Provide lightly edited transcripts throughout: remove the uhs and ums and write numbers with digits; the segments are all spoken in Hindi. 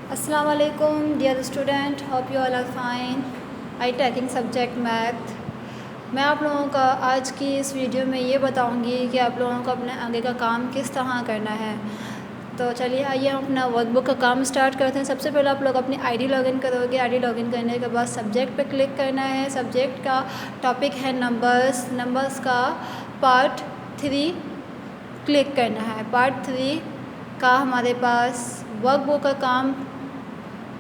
Assalamu alaikum dear student, hope you all are fine. I taking subject math. मैं आप लोगों का आज की इस वीडियो में ये बताऊंगी कि आप लोगों को अपने आगे का काम किस तरह करना है। तो चलिए आइए हम अपना वर्कबुक का काम स्टार्ट करते हैं। सबसे पहले आप लोग अपनी आईडी लॉगिन करोगे। आईडी लॉगिन करने के बाद सब्जेक्ट पे क्लिक करना है। सब्जेक्ट का टॉपिक है नंबर्स का पार्ट 3 क्लिक करना है। पार्ट 3 का हमारे पास वर्कबुक का काम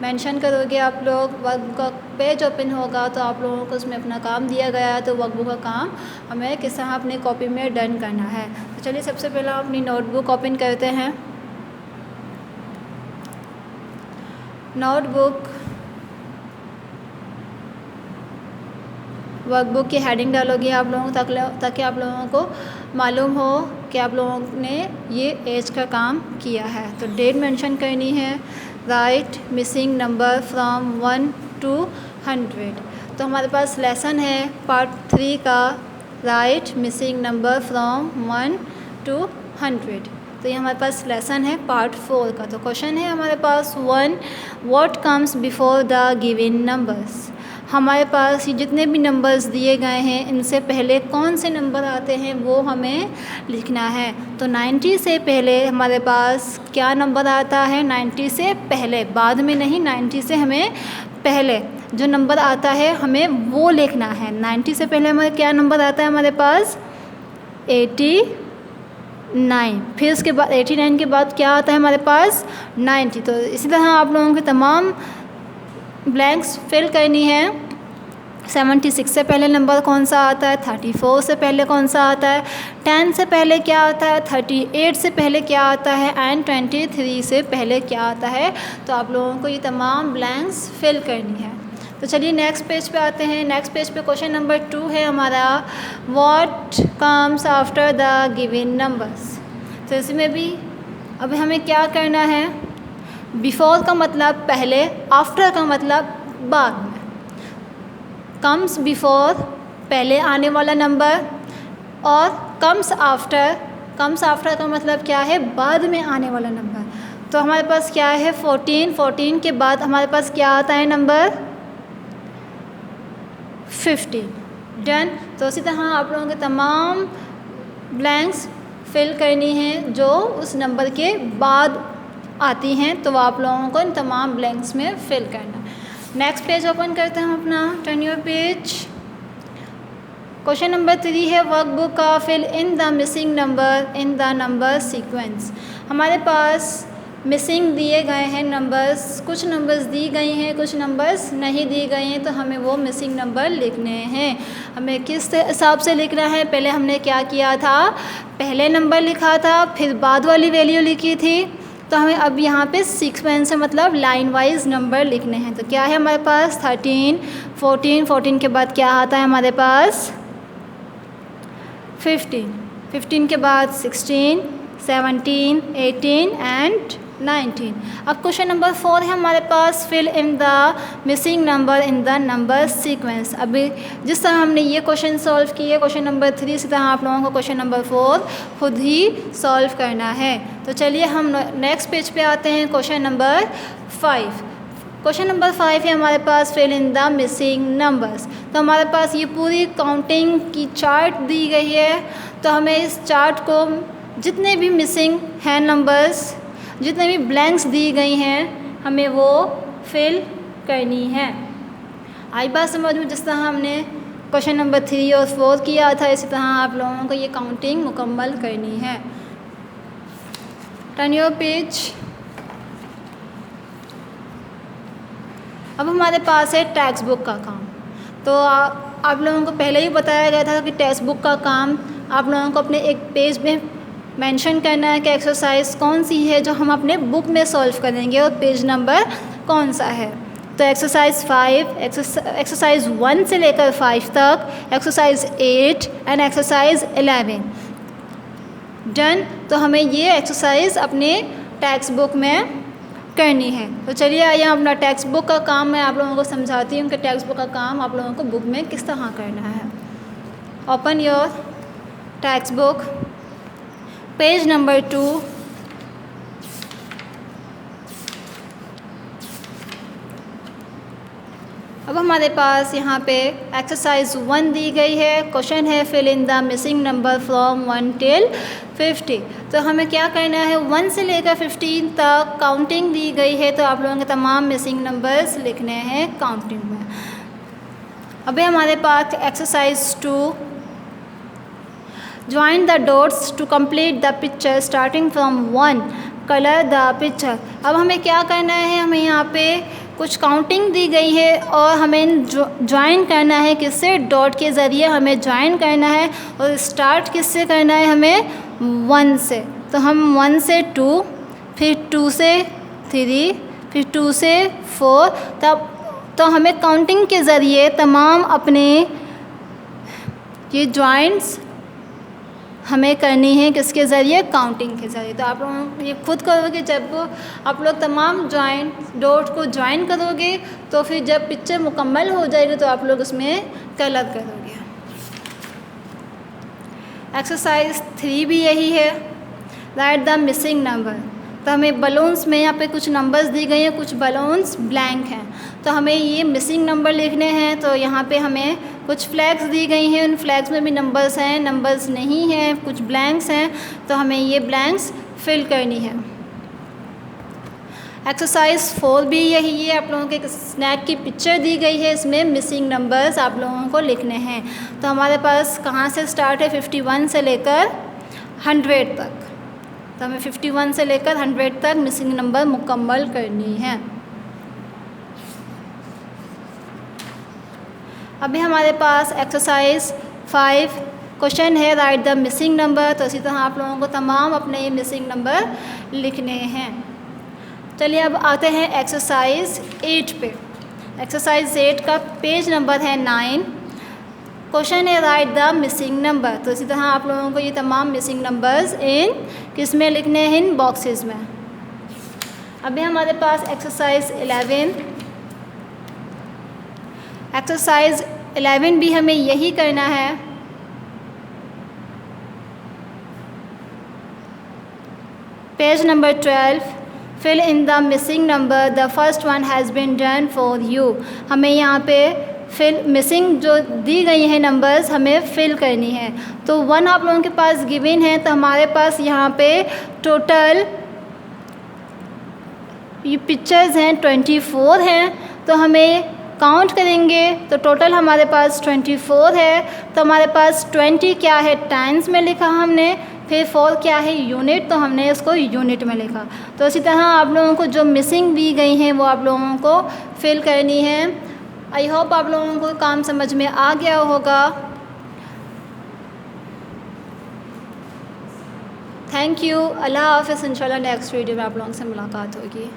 मेंशन करोगे आप लोग। वर्कबुक का पेज ओपन होगा तो आप लोगों को उसमें अपना काम दिया गया है, तो वर्कबुक का काम हमें किस तरह अपनी कॉपी में डन करना है। तो चलिए सबसे पहले हम अपनी नोटबुक ओपन करते हैं। नोटबुक वर्कबुक की हेडिंग डालोगे आप लोगों ताकि आप लोगों को मालूम हो कि आप लोगों ने ये एज का काम किया है। तो डेट मेंशन करनी है। Right missing number from 1 to 100। तो हमारे पास लेसन है पार्ट 3 का, right missing number from 1 to 100। तो ये हमारे पास लेसन है पार्ट 4 का। तो क्वेश्चन है हमारे पास 1, what comes before the given numbers. हमारे पास ये जितने भी नंबर्स दिए गए हैं इनसे पहले कौन से नंबर आते हैं वो हमें लिखना है। तो 90 से पहले हमारे पास क्या नंबर आता है? 90 से पहले, बाद में नहीं, 90 से हमें पहले जो नंबर आता है हमें वो लिखना है। 90 से पहले हमारे क्या नंबर आता है? हमारे पास 89। फिर उसके बाद 89 के बाद क्या आता है हमारे पास? 90। तो इसी तरह आप लोगों के तमाम ब्लैंक्स फिल करनी है। 76 से पहले नंबर कौन सा आता है? 34 से पहले कौन सा आता है? 10 से पहले क्या आता है? 38 से पहले क्या आता है? एंड 23 से पहले क्या आता है? तो आप लोगों को ये तमाम ब्लैंक्स फिल करनी है। तो चलिए नेक्स्ट पेज पे आते हैं। नेक्स्ट पेज पे क्वेश्चन नंबर 2 है हमारा, what comes after the given numbers. तो इसमें भी अब हमें क्या करना है? बिफोर का मतलब पहले, आफ्टर का मतलब बाद में। कम्स बिफोर पहले आने वाला नंबर, और कम्स आफ्टर का मतलब क्या है? बाद में आने वाला नंबर। तो हमारे पास क्या है? 14 के बाद हमारे पास क्या आता है नंबर? 15। डन। तो इसी तरह आप लोगों के तमाम ब्लैंक्स फिल करनी है जो उस नंबर के बाद आती हैं, तो आप लोगों को इन तमाम ब्लैंक्स में फिल करना। नेक्स्ट पेज ओपन करते हैं अपना। Turn your page. Question number 3 है, वर्कबुक का fill in the missing number in the number sequence. हमारे पास मिसिंग दिए गए हैं नंबर्स, कुछ नंबर्स दी गई हैं, कुछ नंबर्स नहीं दी गई हैं, तो हमें वो मिसिंग नंबर लिखने हैं। हमें किस हिसाब से लिखना है? पहले हमने क्या किया था? पहले नंबर लिखा था, फिर बाद वाली वैल्यू लिखी थी। तो हमें अब यहाँ पे सीक्वेंस से मतलब लाइन वाइज नंबर लिखने हैं। तो क्या है हमारे पास? 13, 14 के बाद क्या आता है हमारे पास? 15 के बाद 16, 17, 18 एंड 19। अब क्वेश्चन नंबर 4 है हमारे पास, fill in the missing number in the number sequence. अभी जिस तरह हमने ये क्वेश्चन सॉल्व किए क्वेश्चन नंबर 3, इसी तरह आप लोगों को क्वेश्चन नंबर 4 खुद ही सॉल्व करना है। तो चलिए हम नेक्स्ट पेज पे आते हैं। Question number 5। क्वेश्चन नंबर 5 है हमारे पास, fill in the missing numbers. तो हमारे पास ये पूरी काउंटिंग की चार्ट दी गई है। तो हमें इस चार्ट को जितने भी मिसिंग हैं नंबर्स, जितने भी ब्लैंक्स दी गई हैं, हमें वो फिल करनी है। आई बात समझ में? जिस तरह हमने क्वेश्चन नंबर 3 और 4 किया था, इसी तरह आप लोगों को ये काउंटिंग मुकम्मल करनी है। Turn your page. अब हमारे पास है टेक्स्ट बुक का काम। तो आप लोगों को पहले ही बताया गया था कि टेक्स्ट बुक का काम आप लोगों को अपने एक पेज में मेंशन करना है कि एक्सरसाइज कौन सी है जो हम अपने बुक में सॉल्व करेंगे और पेज नंबर कौन सा है। तो एक्सरसाइज 5, एक्सरसाइज 1 से लेकर 5 तक, एक्सरसाइज 8 एंड एक्सरसाइज 11। डन। तो हमें ये एक्सरसाइज अपने टेक्स्ट बुक में करनी है। तो चलिए आइए अपना टेक्स्ट बुक का काम मैं आप लोगों को समझाती हूँ कि टेक्स्ट बुक का काम आप लोगों को बुक में किस तरह करना है। Open your text book, page number 2, अब हमारे पास यहाँ पे एक्सरसाइज 1 दी गई है। क्वेश्चन है fill in the missing number from 1 till 50। तो हमें क्या करना है, 1 से लेकर 15 तक काउंटिंग दी गई है, तो आप लोगों के तमाम मिसिंग नंबर्स लिखने हैं काउंटिंग में। अभी हमारे पास exercise 2, join the dots to complete the picture starting from 1, colour the picture. अब हमें क्या करना है, हमें यहाँ पे कुछ काउंटिंग दी गई है और हमें ज्वाइन करना है, किससे, डॉट के ज़रिए हमें ज्वाइन करना है। और स्टार्ट किससे करना है, हमें 1 से। तो हम 1 से 2, फिर 2 से 3, फिर 2 से 4, तब तो हमें काउंटिंग के ज़रिए तमाम अपने ये ज्वाइंट्स हमें करनी है, किसके ज़रिए, काउंटिंग के ज़रिए। तो आप लोग ये खुद करोगे, जब आप लोग तमाम ज्वाइंट डॉट को ज्वाइन करोगे तो फिर जब पिक्चर मुकम्मल हो जाएगी तो आप लोग उसमें कलर करोगे। एक्सरसाइज 3 भी यही है, राइट द मिसिंग नंबर। तो हमें बलून्स में यहाँ पे कुछ नंबर्स दी गई हैं, कुछ बलून्स ब्लैंक हैं, तो हमें ये मिसिंग नंबर लिखने हैं। तो यहाँ पे हमें कुछ फ्लैग्स दी गई हैं, उन फ्लैग्स में भी नंबर्स हैं, नंबर्स नहीं हैं, कुछ ब्लैंक्स हैं, तो हमें ये ब्लैंक्स फिल करनी है। एक्सरसाइज 4 भी यही है, आप लोगों को एक स्नैक की पिक्चर दी गई है, इसमें मिसिंग नंबर्स आप लोगों को लिखने हैं। तो हमारे पास कहाँ से स्टार्ट है, 51 से लेकर 100 तक। तो हमें 51 से लेकर 100 तक मिसिंग नंबर मुकम्मल करनी है। अभी हमारे पास एक्सरसाइज 5, क्वेश्चन है राइट द मिसिंग नंबर। तो इसी तरह आप लोगों को तमाम अपने ये मिसिंग नंबर लिखने हैं। चलिए अब आते हैं एक्सरसाइज 8 पे। एक्सरसाइज 8 का पेज नंबर है 9। क्वेश्चन है राइट द मिसिंग नंबर। तो इसी तरह आप लोगों को ये तमाम मिसिंग नंबर्स इन किस में लिखने हैं, इन बॉक्सेस में। अभी हमारे पास एक्सरसाइज 11। एक्सरसाइज 11 भी हमें यही करना है। Page number 12, fill in the missing number, the first one has been done for you. हमें यहाँ पे फिल मिसिंग जो दी गई हैं नंबर्स हमें फिल करनी है। तो 1 आप लोगों के पास गिवन है, तो हमारे पास यहाँ पे टोटल ये पिक्चर्स हैं 24 हैं। तो हमें काउंट करेंगे तो टोटल हमारे पास 24 है। तो हमारे पास 20 क्या है, टाइम्स में लिखा हमने, फिर 4 क्या है, यूनिट, तो हमने इसको यूनिट में लिखा। तो इसी तरह आप लोगों को जो मिसिंग दी गई हैं वो आप लोगों को फिल करनी है। आई होप आप लोगों को काम समझ में आ गया होगा। थैंक यू, अल्लाह हाफ़िज़। इंशाल्लाह नेक्स्ट वीडियो में आप लोगों से मुलाकात होगी।